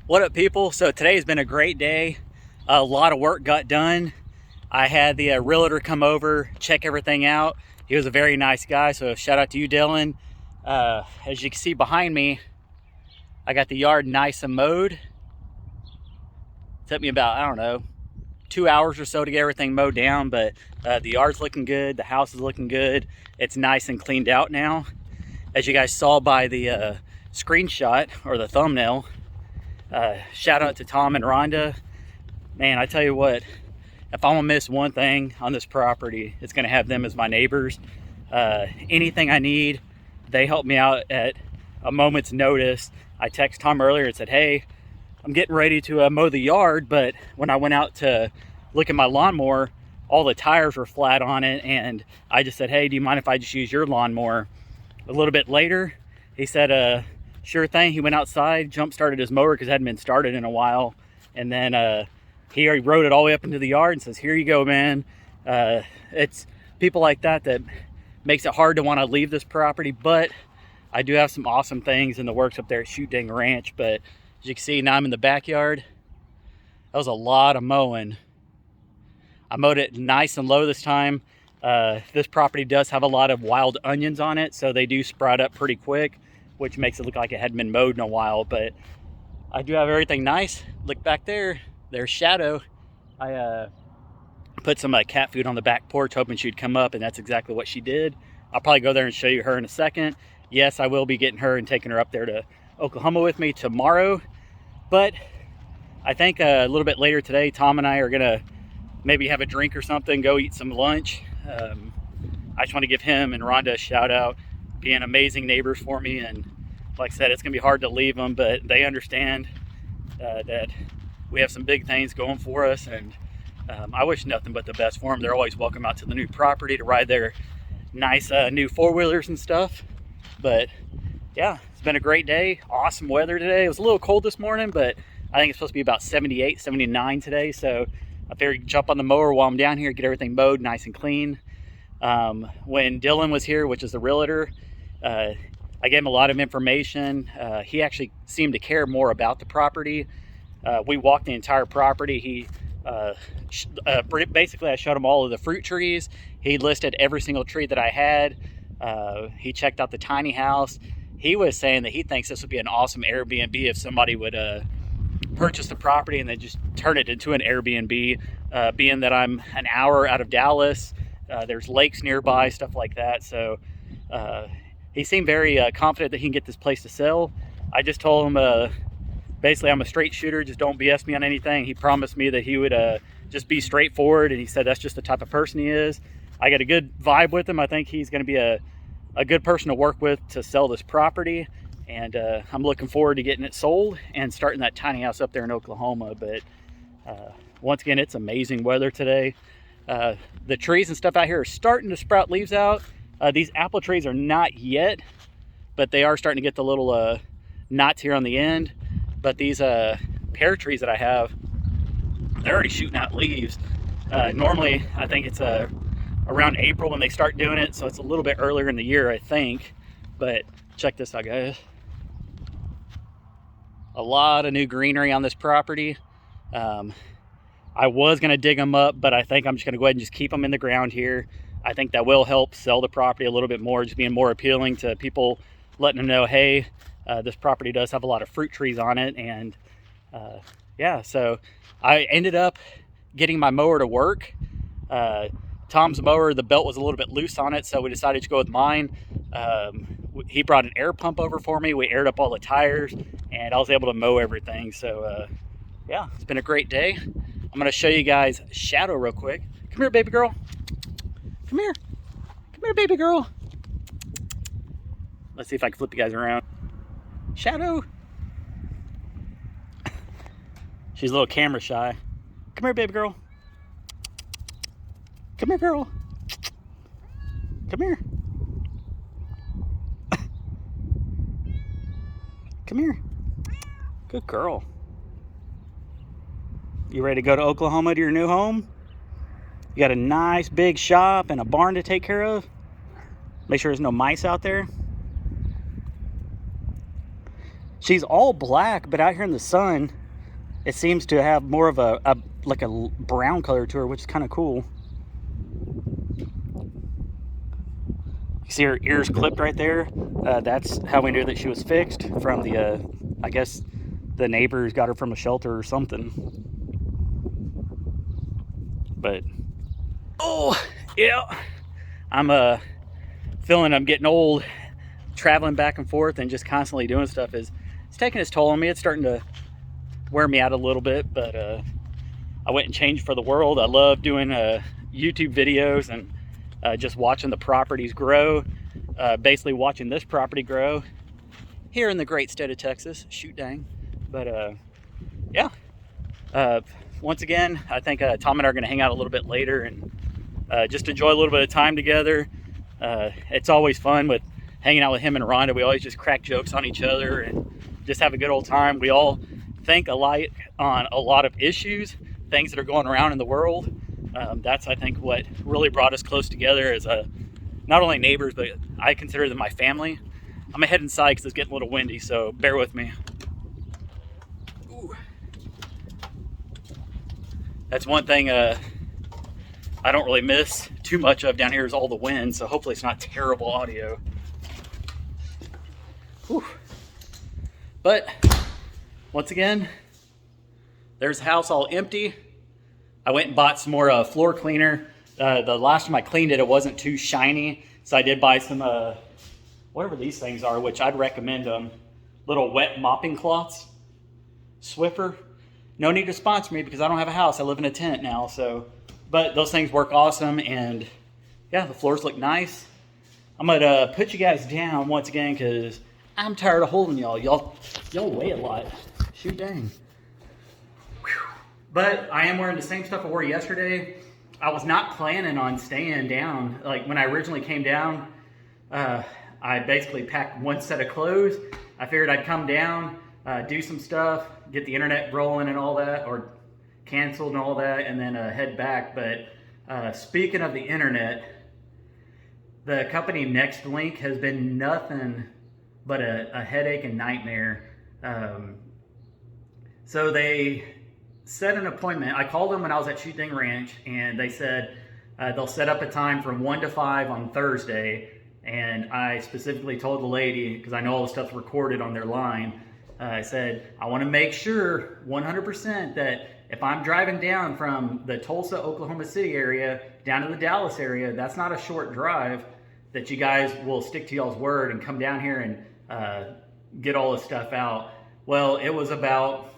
What up, people? So today's been a great day. A lot of work got done. I had the realtor come over, check everything out. He was a very nice guy, so shout out to you, Dylan. As you can see behind me, I got the yard nice and mowed. It took me about, I don't know, 2 hours or so to get everything mowed down, but the yard's looking good, the house is looking good. It's nice and cleaned out now. As you guys saw by the screenshot or the thumbnail, shout out to Tom and Rhonda. Man, I tell you what, if I'm gonna miss one thing on this property, it's gonna have them as my neighbors. Anything I need, they help me out at a moment's notice. I texted Tom earlier and said, hey, I'm getting ready to mow the yard, but when I went out to look at my lawnmower, all the tires were flat on it, and I just said, hey, do you mind if I just use your lawnmower? A little bit later, he said, sure thing. He went outside, jump started his mower because it hadn't been started in a while, and then he already rode it all the way up into the yard and says, here you go, man. It's people like that that makes it hard to want to leave this property, but I do have some awesome things in the works up there at Shootdang Ranch. But as you can see, now I'm in the backyard. That was a lot of mowing. I mowed it nice and low this time. This property does have a lot of wild onions on it, so they do sprout up pretty quick, which makes it look like it hadn't been mowed in a while. But I do have everything nice. Look back there, there's Shadow. I put some cat food on the back porch hoping she'd come up, and that's exactly what she did. I'll probably go there and show you her in a second. Yes, I will be getting her and taking her up there to Oklahoma with me tomorrow. But I think a little bit later today, Tom and I are gonna maybe have a drink or something, go eat some lunch. I just want to give him and Rhonda a shout out, being amazing neighbors for me. And like I said, it's gonna be hard to leave them, but they understand that we have some big things going for us, and I wish nothing but the best for them. They're always welcome out to the new property to ride their nice new four-wheelers and stuff. But yeah, it's been a great day. Awesome weather today. It was a little cold this morning, but I think it's supposed to be about 78, 79 today. So I figured jump on the mower while I'm down here, get everything mowed nice and clean. When Dylan was here, which is the realtor, I gave him a lot of information. He actually seemed to care more about the property. We walked the entire property. He basically, I showed him all of the fruit trees. He listed every single tree that I had. He checked out the tiny house. He was saying that he thinks this would be an awesome Airbnb if somebody would purchase the property and then just turn it into an Airbnb. Being that I'm an hour out of Dallas, there's lakes nearby, stuff like that. So he seemed very confident that he can get this place to sell. I just told him, basically, I'm a straight shooter, just don't BS me on anything. He promised me that he would just be straightforward, and he said that's just the type of person he is. I got a good vibe with him. I think he's going to be a good person to work with to sell this property, and I'm looking forward to getting it sold and starting that tiny house up there in Oklahoma. But once again, it's amazing weather today. The trees and stuff out here are starting to sprout leaves out. These apple trees are not yet, but they are starting to get the little knots here on the end. But these pear trees that I have, they're already shooting out leaves. Normally, I think it's around April when they start doing it, so it's a little bit earlier in the year, I think. But check this out, guys. A lot of new greenery on this property. I was going to dig them up, but I think I'm just going to go ahead and just keep them in the ground here. I think that will help sell the property a little bit more, just being more appealing to people, letting them know, hey, this property does have a lot of fruit trees on it. And yeah, so I ended up getting my mower to work. Tom's mower, the belt was a little bit loose on it, so we decided to go with mine. He brought an air pump over for me. We aired up all the tires, and I was able to mow everything. So yeah, it's been a great day. I'm gonna show you guys Shadow real quick. Come here, baby girl. Come here. Come here, baby girl. Let's see if I can flip you guys around. Shadow. She's a little camera shy. Come here, baby girl. Come here, girl. Come here. Come here. Good girl. You ready to go to Oklahoma to your new home? You got a nice big shop and a barn to take care of. Make sure there's no mice out there. She's all black, but out here in the sun, it seems to have more of a like a brown color to her, which is kind of cool. You see her ears clipped right there. That's how we knew that she was fixed from the, I guess the neighbors got her from a shelter or something. But, oh, yeah. I'm feeling I'm getting old. Traveling back and forth and just constantly doing stuff it's taking its toll on me. It's starting to wear me out a little bit, but I went and changed for the world. I love doing YouTube videos and just watching the properties grow. Basically watching this property grow here in the great state of Texas. Shootdang. But yeah. Once again, I think Tom and I are going to hang out a little bit later and just enjoy a little bit of time together. It's always fun with hanging out with him and Rhonda. We always just crack jokes on each other and just have a good old time. We all think alike on a lot of issues, things that are going around in the world. That's, I think, what really brought us close together as not only neighbors, but I consider them my family. I'm gonna head inside because it's getting a little windy, so bear with me. Ooh. That's one thing I don't really miss too much of down here is all the wind, so hopefully it's not terrible audio. Whew. But once again, there's the house all empty. I went and bought some more floor cleaner. The last time I cleaned it, it wasn't too shiny, so I did buy some whatever these things are, which I'd recommend them. Little wet mopping cloths. Swiffer. No need to sponsor me because I don't have a house. I live in a tent now, so. But those things work awesome, and yeah, the floors look nice. I'm gonna put you guys down once again because I'm tired of holding y'all. Y'all weigh a lot. Shoot dang. Whew. But I am wearing the same stuff I wore yesterday. I was not planning on staying down. Like when I originally came down, I basically packed one set of clothes. I figured I'd come down, do some stuff, get the internet rolling and all that, or canceled and all that, and then head back. But speaking of the internet, the company NextLink has been nothing but a headache and nightmare. So they set an appointment. I called them when I was at Shootdang Ranch, and they said they'll set up a time from 1 to 5 on Thursday. And I specifically told the lady, because I know all the stuff's recorded on their line, I said, I want to make sure 100% that if I'm driving down from the Tulsa, Oklahoma City area down to the Dallas area, that's not a short drive, that you guys will stick to y'all's word and come down here and get all this stuff out. Well, it was about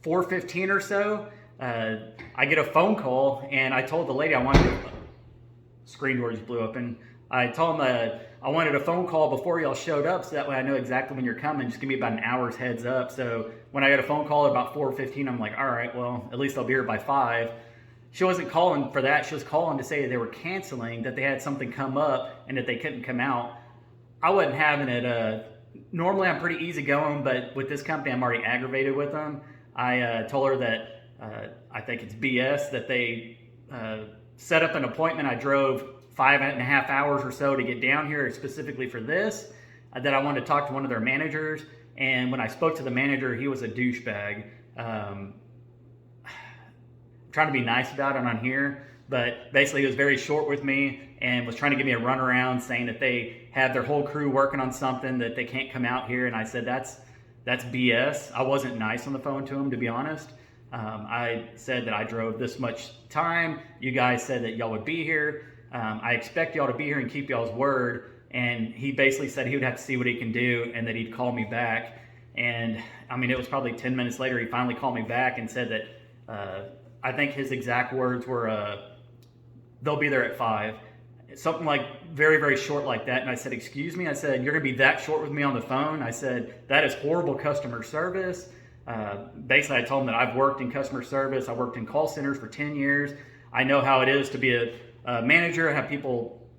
4:15 or so. I get a phone call, and I told the lady I wanted to, screen door just blew open. I told them I wanted a phone call before y'all showed up, so that way I know exactly when you're coming. Just give me about an hour's heads up. So when I got a phone call at about 4:15, I'm like, all right, well, at least I'll be here by 5. She wasn't calling for that. She was calling to say they were canceling, that they had something come up and that they couldn't come out. I wasn't having it. Normally I'm pretty easygoing, but with this company, I'm already aggravated with them. I told her that I think it's BS that they set up an appointment. I drove 5.5 hours or so to get down here specifically for this, that I wanted to talk to one of their managers. And when I spoke to the manager, he was a douchebag. Trying to be nice about it on here, but basically he was very short with me and was trying to give me a runaround, saying that they have their whole crew working on something, that they can't come out here. And I said, that's BS. I wasn't nice on the phone to him, to be honest. I said that I drove this much time. You guys said that y'all would be here. I expect y'all to be here and keep y'all's word. And he basically said he would have to see what he can do and that he'd call me back. And I mean, it was probably 10 minutes later, he finally called me back and said that, I think his exact words were, they'll be there at 5. Something like very, very short like that. And I said, excuse me? I said, you're gonna be that short with me on the phone? I said, that is horrible customer service. Basically, I told him that I've worked in customer service. I worked in call centers for 10 years. I know how it is to be a manager, have people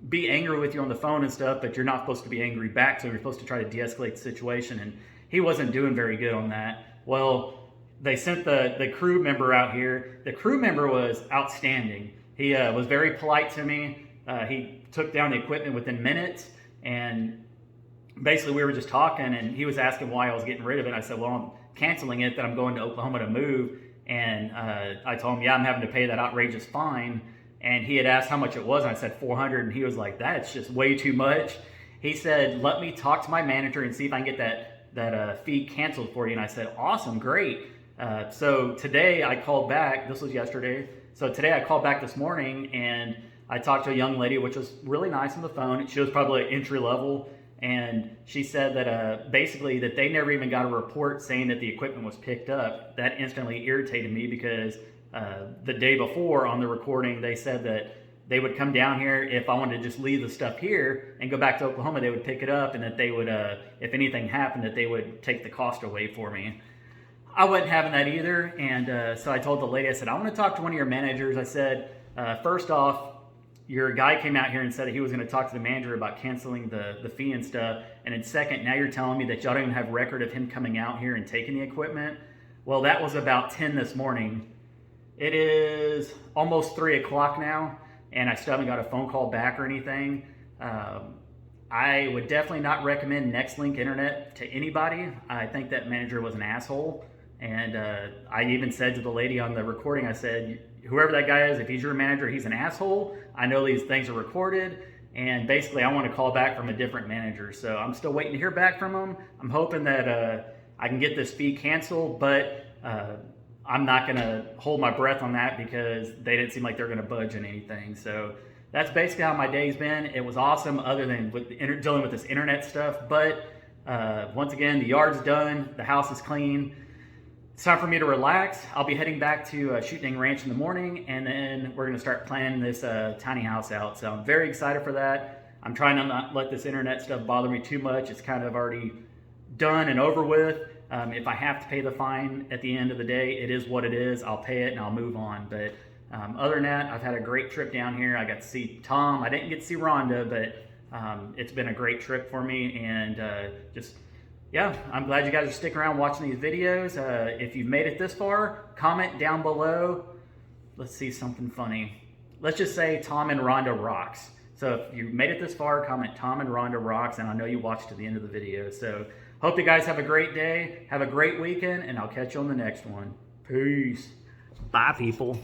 be angry with you on the phone and stuff, but you're not supposed to be angry back, so you're supposed to try to de-escalate the situation. And he wasn't doing very good on that. Well, they sent the crew member out here. The crew member was outstanding. He was very polite to me. He took down the equipment within minutes, and basically we were just talking, and he was asking why I was getting rid of it. I said, well, I'm canceling it, that I'm going to Oklahoma to move. And I told him, yeah, I'm having to pay that outrageous fine. And he had asked how much it was, and I said 400, and he was like, that's just way too much. He said, let me talk to my manager and see if I can get that fee canceled for you. And I said, awesome, great. So today I called back, this was yesterday. So today I called back this morning, and I talked to a young lady, which was really nice on the phone. She was probably entry level, and she said that basically that they never even got a report saying that the equipment was picked up. That instantly irritated me, because the day before on the recording, they said that they would come down here if I wanted to just leave the stuff here and go back to Oklahoma. They would pick it up, and that they would, if anything happened, that they would take the cost away for me. I wasn't having that either, and so I told the lady, I said, I want to talk to one of your managers. I said, first off, your guy came out here and said that he was going to talk to the manager about canceling the fee and stuff. And then second, now you're telling me that y'all don't even have record of him coming out here and taking the equipment. Well, that was about 10 this morning. It is almost 3 o'clock now, and I still haven't got a phone call back or anything. I would definitely not recommend Nextlink Internet to anybody. I think that manager was an asshole. And I even said to the lady on the recording, I said, whoever that guy is, if he's your manager, he's an asshole. I know these things are recorded, and basically I want to call back from a different manager. So I'm still waiting to hear back from him. I'm hoping that I can get this fee canceled, but I'm not going to hold my breath on that, because they didn't seem like they're going to budge on anything. So that's basically how my day's been. It was awesome, other than dealing with this internet stuff. But once again, the yard's done, the house is clean. It's time for me to relax. I'll be heading back to Shootdang Ranch in the morning, and then we're going to start planning this tiny house out. So I'm very excited for that. I'm trying to not let this internet stuff bother me too much. It's kind of already done and over with. If I have to pay the fine at the end of the day, it is what it is. I'll pay it and I'll move on. But other than that, I've had a great trip down here. I got to see Tom. I didn't get to see Rhonda, but it's been a great trip for me, and yeah, I'm glad you guys are sticking around watching these videos. If you've made it this far, comment down below. Let's see something funny. Let's just say Tom and Rhonda rocks. So if you made it this far, comment Tom and Rhonda rocks, and I know you watched to the end of the video. So hope you guys have a great day, have a great weekend, and I'll catch you on the next one. Peace. Bye, people.